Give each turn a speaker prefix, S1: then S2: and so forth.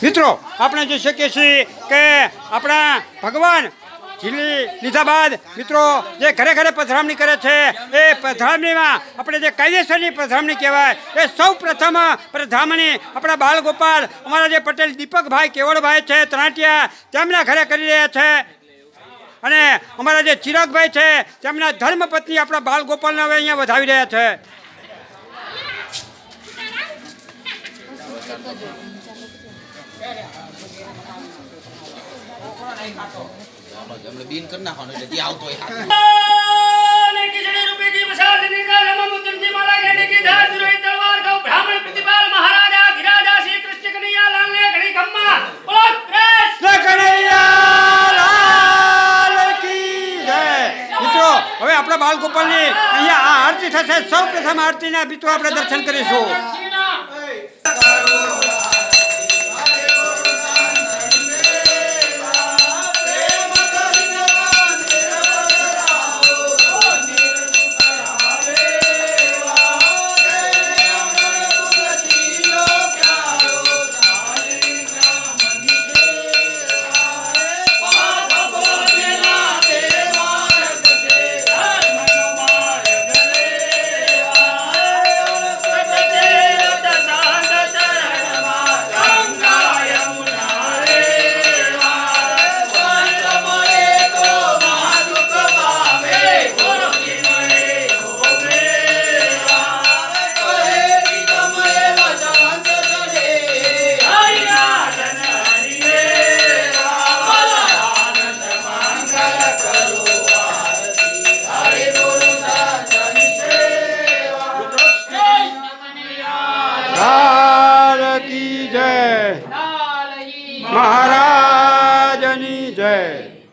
S1: મિત્રો આપણે જોઈ શકીએ છીએ કે આપણા ભગવાન ઝીલી લીધા બાદ મિત્રો જે ઘરે ઘરે પધરામણી કરે છે એ પધરામણીમાં આપણે જે કાયદેસરની પધરામણી કહેવાય એ સૌ પ્રથમ પધરામણી આપણા બાલગોપાલ અમારા જે પટેલ દીપકભાઈ કેવળભાઈ છે તણાટિયા તેમના ઘરે કરી રહ્યા છે અને અમારા જે ચિરાગભાઈ છે તેમના ધર્મપત્ની આપણા બાલગોપાલને હવે અહીંયા વધાવી રહ્યા છે.
S2: બીન કરી નાખવાનું એટલે જે આવતો હોય
S1: મિત્રો હવે આપણા બાલગોપાલની અહીંયા આ આરતી થશે. સૌ પ્રથમ આરતીના મિત્રો આપણે દર્શન કરીશું. મહારાજની જય.